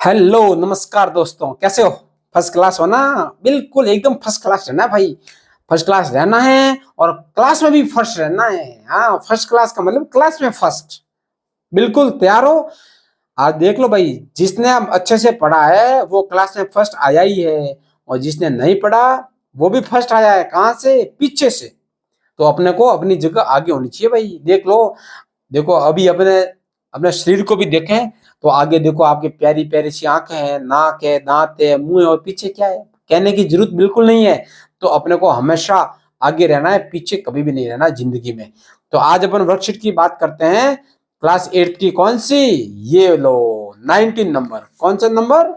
Hello नमस्कार दोस्तों, कैसे हो? फर्स्ट क्लास हो ना? बिल्कुल एकदम फर्स्ट क्लास रहना है भाई। फर्स्ट क्लास रहना है और क्लास में भी फर्स्ट रहना है। हाँ, फर्स्ट क्लास का मतलब क्लास में फर्स्ट। बिल्कुल तैयार हो? आज देख लो भाई, जिसने अच्छे से पढ़ा है वो क्लास में फर्स्ट आया ही है, और जिसने नहीं पढ़ा वो भी फर्स्ट आया है। कहाँ से? पीछे से। तो अपने को अपनी जगह आगे होनी चाहिए भाई। देख लो, देखो अभी अपने अपने शरीर को भी देखें तो आगे देखो, आपके प्यारी प्यारी सी आंखें हैं, नाक है, दांत है, मुंह है, और पीछे क्या है कहने की जरूरत बिल्कुल नहीं है। तो अपने को हमेशा आगे रहना है, पीछे कभी भी नहीं रहना जिंदगी में। तो आज अपन वर्कशीट की बात करते हैं। क्लास 8 की कौन सी? ये लो, 19 नंबर। कौन सा नंबर?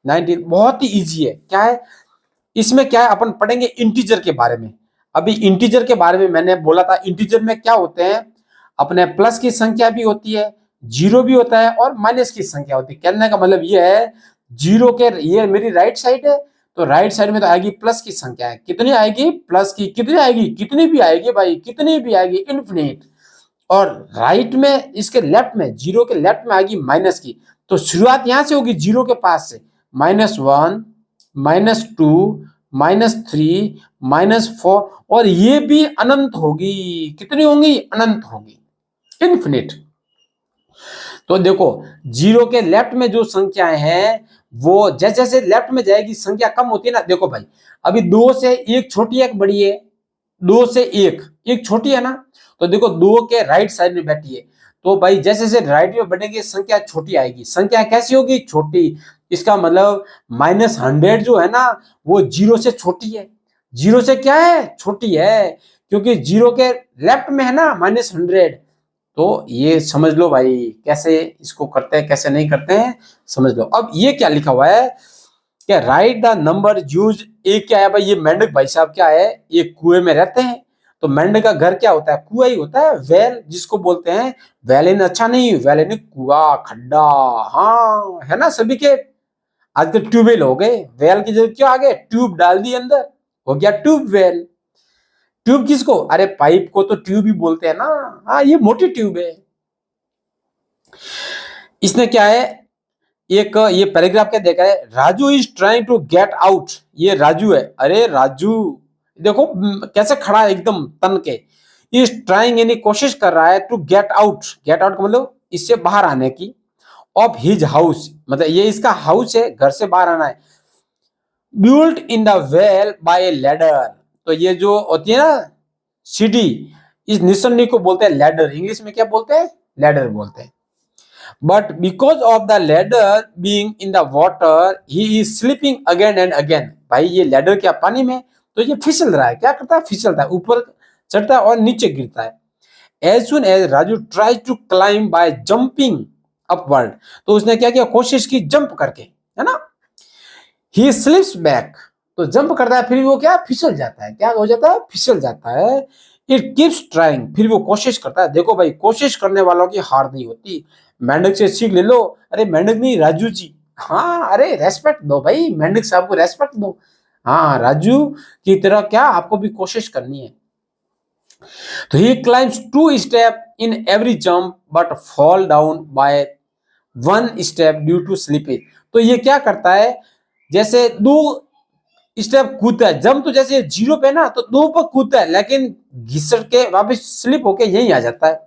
19। बहुत ही इजी है। क्या है इसमें? क्या है, अपन पढ़ेंगे इंटीजर के बारे में। अभी इंटीजर के बारे में मैंने बोला था, इंटीजर में क्या होते हैं, अपने प्लस की संख्या भी होती है, जीरो भी होता है, और माइनस की संख्या होती है। कहने का मतलब ये है, जीरो के ये मेरी राइट साइड है, तो राइट साइड में तो आएगी प्लस की संख्या है। कितनी आएगी? प्लस की। कितनी आएगी? कितनी भी आएगी भाई, कितनी भी आएगी, इन्फिनिट। और राइट में, इसके लेफ्ट में, जीरो के लेफ्ट में आएगी माइनस की। तो शुरुआत यहां से होगी जीरो के पास से। -1, -2, -3, -4, और ये भी अनंत होगी। कितनी होंगी? अनंत होगी, इन्फिनिट। तो देखो, जीरो के लेफ्ट में जो संख्याएं हैं वो जैसे जैसे लेफ्ट में जाएगी संख्या कम होती है ना। देखो भाई, अभी दो से एक छोटी है, एक बड़ी है? दो से एक, एक छोटी है ना। तो देखो, दो के राइट साइड में बैठी है, तो भाई जैसे जैसे राइट में बढ़ेंगे संख्या छोटी आएगी। संख्या कैसी होगी? छोटी। इसका मतलब -100 जो है ना, वो जीरो से छोटी है। जीरो से क्या है? छोटी है, क्योंकि जीरो के लेफ्ट में है ना -100। तो ये समझ लो भाई, कैसे इसको करते हैं, कैसे नहीं करते हैं, समझ लो। अब ये क्या लिखा हुआ है, क्या राइट द नंबर यूज। एक क्या है भाई, ये मेंढक भाई साहब क्या है, ये कुएं में रहते हैं। तो मेंढक का घर क्या होता है? कुआं ही होता है, वेल जिसको बोलते हैं। वेल इन अच्छा नहीं, वेल इन कुआ, खड्डा। हाँ, है ना सभी के। आजकल ट्यूबवेल हो गए, वेल की जगह क्या आ गए? ट्यूब डाल दी अंदर, हो गया ट्यूब वेल। ट्यूब किसको? अरे पाइप को तो ट्यूब ही बोलते हैं ना। हाँ, ये मोटी ट्यूब है। इसने क्या है, एक ये पैराग्राफ क्या देखा है, Raju is trying to get out. ये राजू है। अरे राजू, देखो कैसे खड़ा है एकदम तन के। इज ट्राइंग यानी कोशिश कर रहा है, to get out. Get out का मतलब इससे बाहर आने की। ऑफ हिज हाउस, मतलब ये इसका हाउस है, घर से बाहर आना है। Built in the well by a ladder. तो ये जो होती है ना सीढ़ी, इस निशानी को बोलते हैं लैडर। इंग्लिश में क्या बोलते हैं? लैडर बोलते हैं। But because of the ladder being in the water, he is slipping again and again. भाई ये लैडर क्या पानी में, तो ये फिसल रहा है। क्या करता है? फिसलता है, ऊपर चढ़ता है और नीचे गिरता है। As soon as Raju tries to climb by jumping upward, तो उसने क्या किया? कोशिश की जंप करके, है ना। He slips back, तो जंप करता है, फिर वो क्या? फिसल जाता है। क्या हो जाता है? फिसल जाता है। It keeps trying, फिर वो कोशिश करता है। देखो भाई, कोशिश करने वालों की हार नहीं होती। मेंढक से सीख ले लो। अरे मेंढक नहीं, राजू जी। हाँ, अरे रेस्पेक्ट दो भाई, मेंढक साहब को रेस्पेक्ट दो। हाँ, राजू की तरह क्या आपको भी कोशिश करनी है। तो he climbs 2 step in every jump but fall down by 1 step due to slippage. तो ये क्या करता है, जैसे 2 स्टेप कूदता है, जंप तो जैसे जीरो पे ना, तो 2 पर कूदता है, लेकिन घिसट के वापस स्लिप होके यहीं आ जाता है।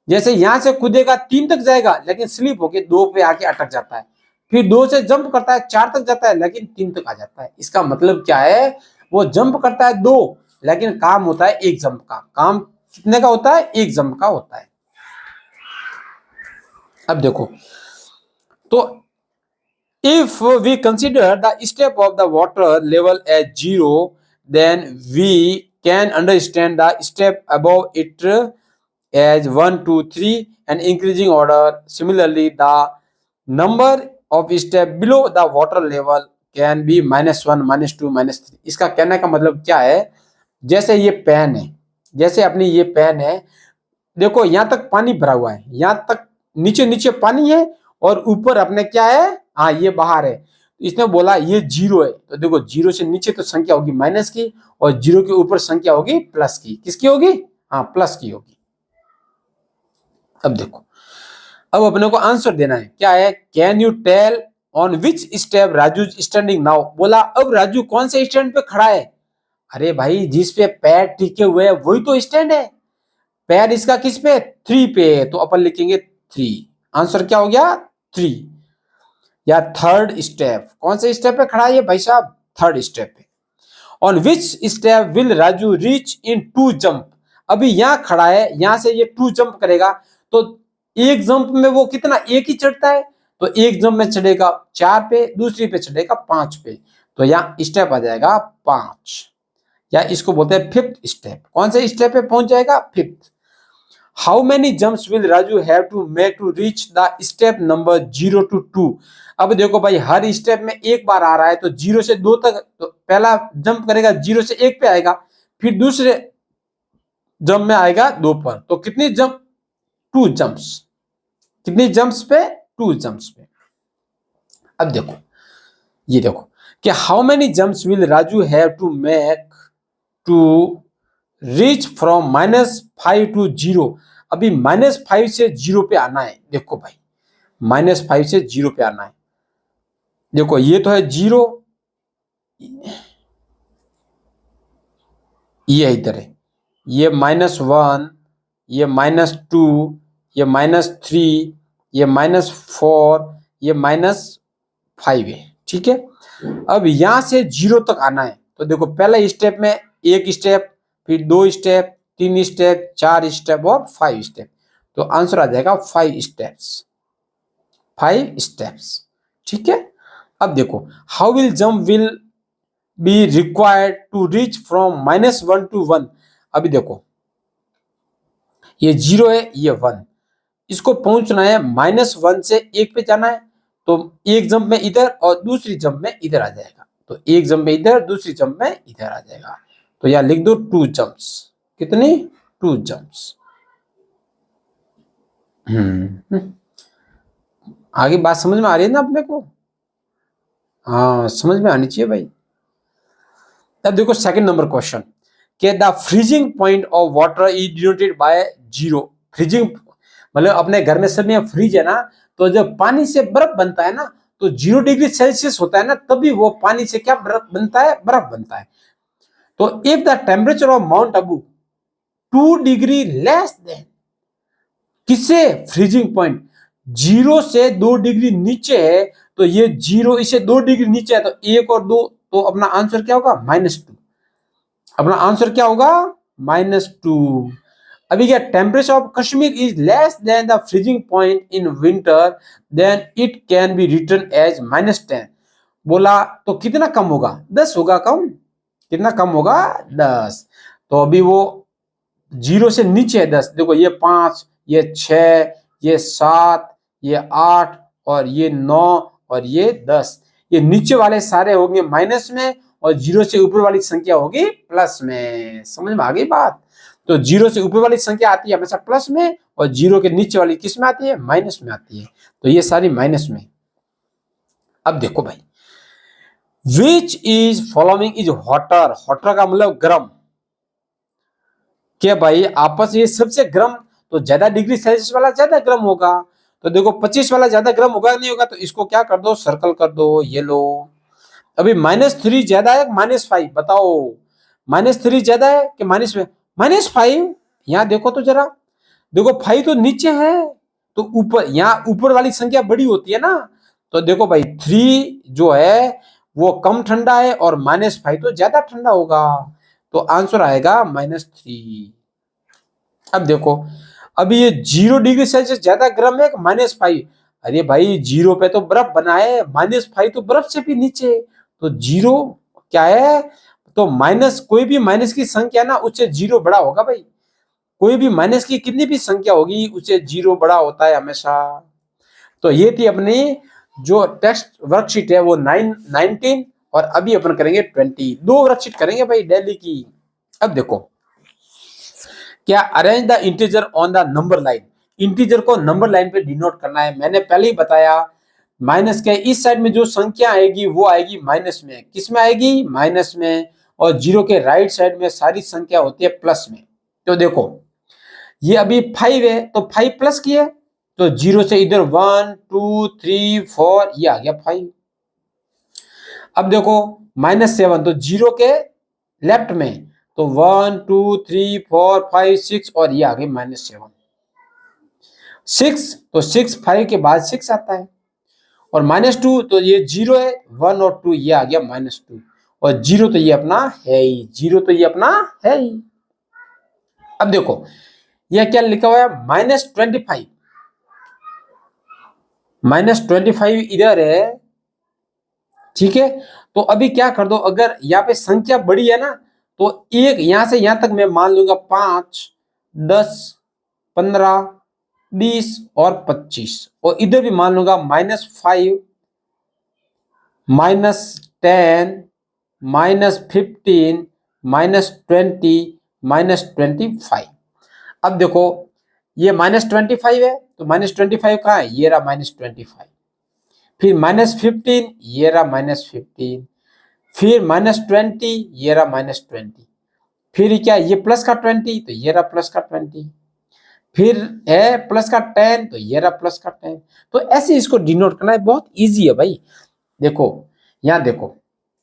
जैसे यहां से कूदेगा 3 तक जाएगा, लेकिन स्लिप होके 2 पे आके अटक जाता है। फिर 2 से जंप करता है, 4 तक जाता है, लेकिन 3 तक आ जाता है। इसका मतलब क्या है, वो जंप करता है 2, लेकिन काम होता है 1 जंप का। काम कितने का होता है? 1 जंप का होता है। अब देखो, तो if we consider the step of the water level as 0, then we can understand the step above it as 1, 2, 3 and increasing order. Similarly, the number of step below the water level can be -1, -2, -3. इसका कहने का मतलब क्या है, जैसे ये pen है, जैसे अपनी ये पेन है, देखो यहां तक पानी भरा हुआ है, यहां तक नीचे नीचे पानी है, और ऊपर अपने क्या है? हाँ, ये बाहर है। इसने बोला ये 0 है, तो देखो 0 से नीचे तो संख्या होगी माइनस की, और 0 के ऊपर संख्या होगी प्लस की। किसकी होगी? हाँ, प्लस की होगी। अब देखो, अब अपने को आंसर देना है। क्या है? Can you tell on which step Raju standing now, बोला अब राजू कौन से स्टैंड पे खड़ा है। अरे भाई जिस पे पैर टिके हुए हैं वही तो स्टैंड है। पैर इसका किस पे, 3 पे है, तो अपन लिखेंगे 3। आंसर क्या हो गया, 3। या थर्ड स्टेप, कौन से स्टेप पे खड़ा है ये भाई साहब, थर्ड स्टेप पे। On which step will Raju reach in 2 jump, अभी यहां खड़ा है, यहां से ये 2 जंप करेगा, तो एक जंप में वो कितना, एक ही चढ़ता है, तो एक जंप में चढ़ेगा 4 पे, दूसरी पे चढ़ेगा 5 पे, तो यहाँ स्टेप आ जाएगा 5, या इसको बोलते हैं 5th स्टेप। कौन से स्टेप पे पहुंच जाएगा, 5th। How many jumps will Raju have to make to reach the step number 0 to 2। अब देखो भाई हर स्टेप में एक बार आ रहा है, तो 0 से 2 तक, तो पहला जंप करेगा 0 से 1 पे आएगा, फिर दूसरे जंप में आएगा 2 पर, तो कितनी जंप, 2 जंप्स। कितनी जंप्स पे, 2 जंप्स पे। अब देखो ये देखो कि how many jumps will Raju have to make to reach from -5 to 0। अभी -5 से 0 पे आना है, देखो भाई -5 से 0 पे आना है। देखो ये तो है 0, ये इधर है, ये -1, ये -2, ये -3, ये -4, ये -5 है, ठीक है। अब यहां से 0 तक आना है, तो देखो पहला स्टेप में एक स्टेप, फिर 2 स्टेप, 3 स्टेप, 4 स्टेप और 5 स्टेप, तो आंसर आ जाएगा 5 स्टेप्स, 5 स्टेप्स, ठीक है। अब देखो how will jump will be required to reach from -1 to 1। अभी देखो ये 0 है, ये 1, इसको पहुंचना है -1 से 1 पे जाना है, तो एक जंप में इधर और दूसरी जंप में इधर आ जाएगा, तो एक जंप में इधर, दूसरी जंप में इधर आ जाएगा, तो यहां लिख दो 2 जंप्स। कितनी, 2 जंप्स। आगे बात समझ में आ रही है ना अपने को, हाँ समझ में आनी चाहिए भाई। अब देखो सेकंड नंबर क्वेश्चन कि the freezing point of water is denoted by 0। Freezing मतलब अपने घर में सब में फ्रिज है ना, तो जब पानी से बर्फ बनता है ना, तो 0 डिग्री सेल्सियस होता है ना, तभी वो पानी से क्या बर्फ बनता है, बर्फ बनता है। तो if the temperature of mount Abu 2 degree less than, किससे, फ्रीजिंग पॉइंट 0 से 2 डिग्री नीचे है, तो ये 0 इसे 2 डिग्री नीचे है, तो 1 और 2, तो अपना आंसर क्या होगा, -2। अपना आंसर क्या होगा, -2। अभी क्या, temperature of Kashmir is less than the freezing point in winter, then it can be written as -10। बोला तो कितना कम होगा, 10 होगा कम, कितना कम होगा, 10। तो अभी वो 0 से नीचे है 10, देखो ये 5, ये 6, ये 7, ये 8 और ये 9 और ये 10, ये नीचे वाले सारे होंगे माइनस में, और 0 से ऊपर वाली संख्या होगी प्लस में। समझ में आ गई बात। तो 0 से ऊपर वाली संख्या आती है हमेशा प्लस में, और 0 के नीचे वाली किस में आती है, माइनस में आती है, तो ये सारी माइनस में। अब देखो भाई which is following is hotter, hotter का मतलब गर्म, क्या भाई आपस में सबसे गर्म, तो ज्यादा डिग्री सेल्सियस वाला ज्यादा गर्म होगा, तो देखो 25 वाला ज्यादा गर्म होगा नहीं होगा, तो इसको क्या कर दो, सर्कल कर दो, ये लो। अभी -3 ज्यादा है, -5, बताओ -3 ज्यादा है कि माइनस में, -5। यहां देखो तो जरा, देखो 5 तो नीचे है, तो ऊपर, यहाँ ऊपर वाली संख्या बड़ी होती है ना, तो देखो भाई 3 जो है वो कम ठंडा है, और -5 तो ज्यादा ठंडा होगा, तो आंसर आएगा -3। अब देखो अभी ये 0 डिग्री सेल्सियस ज्यादा गर्म है, -5। अरे भाई 0 पे तो बर्फ बना है, -5 तो बर्फ से भी नीचे, तो 0 क्या है, तो माइनस, कोई भी माइनस की संख्या ना उससे 0 बड़ा होगा भाई, कोई भी माइनस की कितनी भी संख्या होगी उससे 0 बड़ा होता है हमेशा। तो ये थी अपनी जो टेक्स्ट वर्कशीट है वो 19, और अभी अपन करेंगे 20, 2 वर्कशीट करेंगे भाई डेली की। अब देखो क्या, arrange the integer on the number line, integer को नंबर लाइन पे डिनोट करना है। मैंने पहले ही बताया माइनस के इस साइड में जो संख्या आएगी वो आएगी माइनस में, किस में आएगी, माइनस में, और 0 के राइट साइड में सारी संख्या होती है प्लस में। तो देखो ये अभी 5 है, तो 5 प्लस की है, तो 0 से इधर 1 2 3 4 ये आ गया 5। अब देखो -7 तो 0 के लेफ्ट में, तो 1 2 3 4 5 6 और ये आ गई -7। 6 तो 6 5 के बाद 6 आता है, और -2 तो ये 0 है, 1 और 2 ये आ गया -2, और 0 तो ये अपना है ही, 0 तो ये अपना है ही। अब देखो ये क्या लिखा हुआ है -25, -25 इधर है, ठीक है। तो अभी क्या कर दो, अगर यहाँ पे संख्या बड़ी है ना, तो एक यहां से यहां तक मैं मान लूंगा 5 10 15 20 और 25, और इधर भी मान लूंगा -5 -10 -15 -20 -25। अब देखो ये -25 है, तो -25 कहाँ है, ये रहा -25, फिर -15 ये रहा -15, फिर -20 ये रहा -20, फिर क्या ये प्लस का 20 तो ये रहा प्लस का 20, फिर है प्लस का 10 तो ये रहा प्लस का 10। तो ऐसे इसको डिनोट करना है, बहुत इजी है भाई। देखो यहाँ देखो,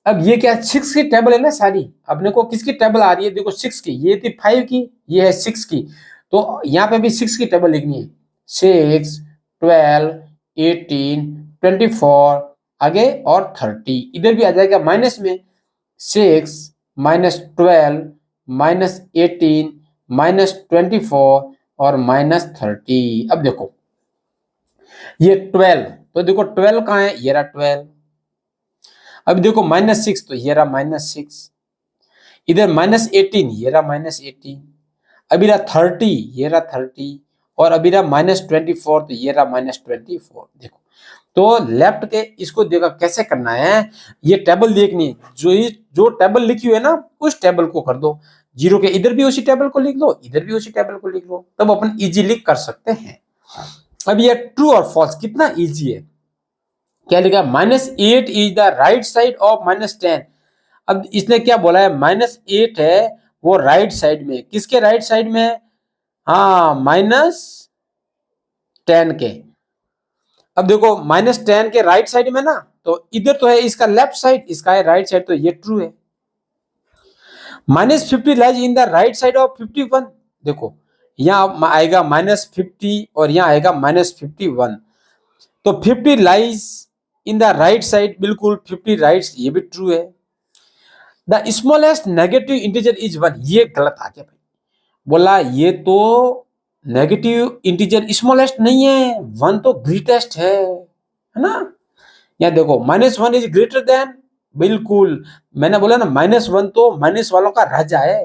अब ये क्या 6 की टेबल है ना सारी, अपने को किसकी टेबल आ रही है, देखो 6 की, ये थी 5 की, ये है 6 की, तो यहाँ पे भी 6 की टेबल लिखनी है। 6 12 18 24 आगे और 30, इधर भी आ जाएगा माइनस में, 6 -12 -18 -24 और -30। अब देखो ये 12, तो देखो 12 कहाँ है, ये रहा 12। अब देखो -6 तो ये रहा -6, इधर -18 ये रहा -18, अभी रहा 30 ये रहा 30, और अभी रहा -24 तो ये रहा -24। देखो तो लेफ्ट के इसको देखो कैसे करना है, ये टेबल देखनी है, जो टेबल लिखी हुई है ना उस टेबल को कर दो, 0 के इधर भी उसी टेबल को लिख लो, इधर भी उसी टेबल को लिख लो, तब अपन इजीली कर सकते हैं। अब ये ट्रू और फॉल्स कितना इजी है, क्या लिखा, -8 is the right side of -10। अब इसने क्या बोला है, -8 है वो राइट साइड में, किसके राइट साइड में है, हाँ -10 के। अब देखो -10 के राइट साइड में ना, तो इधर तो है इसका लेफ्ट साइड, इसका है राइट साइड, तो ये ट्रू है। -50 lies in the right side of 51, देखो यहाँ आएगा -50 और यहाँ आएगा -51, तो 50 lies in the right side, बिल्कुल 50 राइट, ये भी ट्रू है। The smallest negative integer is 1, ये गलत आ गया भाई, बोला ये तो नेगेटिव इंटीजर स्मॉलेस्ट नहीं है, 1 तो ग्रेटेस्ट है ना। यहाँ देखो -1 इज ग्रेटर देन, बिल्कुल मैंने बोला ना -1 तो माइनस वालों का राजा है,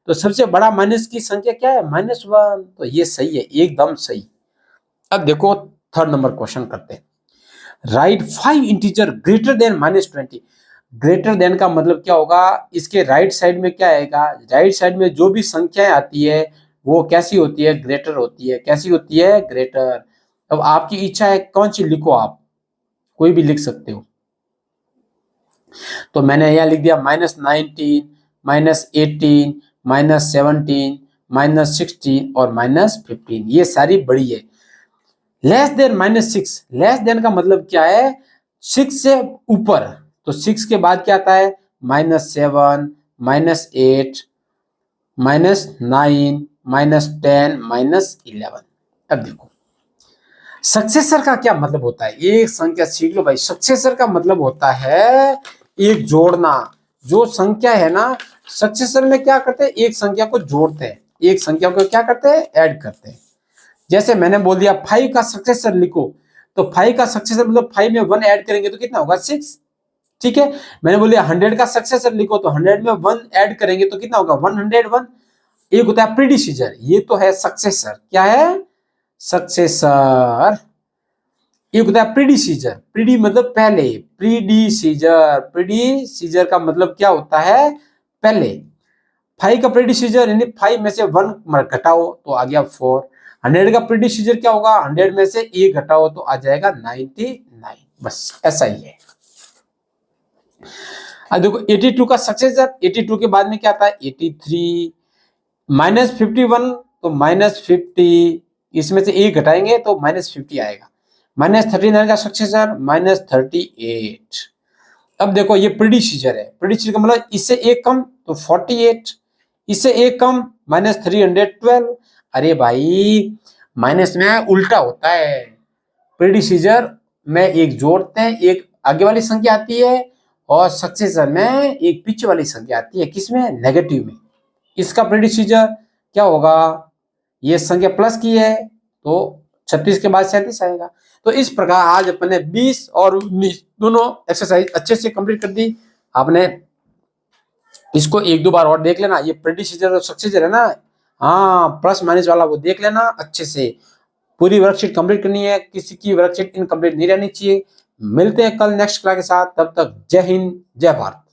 तो सबसे बड़ा माइनस की संख्या क्या है, -1, तो ये सही है, एकदम सही। अब देखो थर्ड नंबर क्वेश्चन करते हैं, right 5 integer greater than -20। Greater than का मतलब क्या होगा, इसके राइट साइड में क्या आएगा, राइट साइड में जो भी संख्याएं आती है वो कैसी होती है, ग्रेटर होती है, कैसी होती है, ग्रेटर। अब आपकी इच्छा है कौन सी लिखो, आप कोई भी लिख सकते हो, तो मैंने यहाँ लिख दिया -19 -18 -17 -16 और -15, ये सारी बड़ी है। लेस देन -6, लेस देन का मतलब क्या है, 6 से ऊपर, तो 6 के बाद क्या आता है, -7 -8 -9 -10 -11। अब देखो सक्सेसर का क्या मतलब होता है, एक संख्या सीख लो भाई, सक्सेसर का मतलब होता है एक जोड़ना, जो संख्या है ना, सक्सेसर में क्या करते हैं, एक संख्या को जोड़ते हैं, एक संख्या को क्या करते हैं, ऐड करते हैं। जैसे मैंने बोल दिया 5 का सक्सेसर लिखो, तो 5 का सक्सेसर मतलब 5 में 1 ऐड करेंगे तो कितना होगा, 6, ठीक है। मैंने बोल दिया 100 का सक्सेसर लिखो, तो 100 में 1 ऐड करेंगे तो कितना होगा, 101। एक होता है प्रीडिसीजर, ये तो है सक्सेसर, क्या है, सक्सेसर। एक होता है प्रीडिसीजर, प्रीडी मतलब पहले, प्रीडिसीजर, प्रीडिसीजर का मतलब क्या होता है, पहले। 5 का प्रीडिसीजर यानी 5 में से 1 घटाओ तो आ गया 4। 100 का प्रीडिसीजर क्या होगा, 100 में से 1 घटाओ तो आ जाएगा 99, बस ऐसा ही है। अब देखो 82 का सक्सेसर, 82 के बाद में क्या आता है, 83 -51 तो -50, इसमें से 1 घटाएंगे तो -50 आएगा। -39 का सक्सेसर -38। अब देखो ये प्रीडिसीजर है, प्रीडिसीजर का मतलब इससे 1 कम तो 48, इससे 1 कम -312। अरे भाई माइनस में उल्टा होता है, प्रीडिसीजर में एक जोड़ते हैं, एक आगे वाली संख्या आती है और सक्सेसर में एक पीछे वाली संख्या आती है, किसमें, नेगेटिव में। इसका प्रीडिसीजर क्या होगा, ये संख्या प्लस की है तो 36 के बाद 37 आएगा। तो इस प्रकार आज अपने 20 और 19 दोनों एक्सरसाइज अच्छे से कंप्लीट कर दी आपने। इसको 1-2 बार और देख लेना, ये प्रीडिसीजर और सक्सेसर है ना, हाँ प्लस माइनस वाला वो देख लेना अच्छे से। पूरी वर्कशीट कंप्लीट करनी है, किसी की वर्कशीट इनकम्प्लीट नहीं रहनी चाहिए। मिलते हैं कल नेक्स्ट क्लास के साथ, तब तक जय हिंद जय भारत।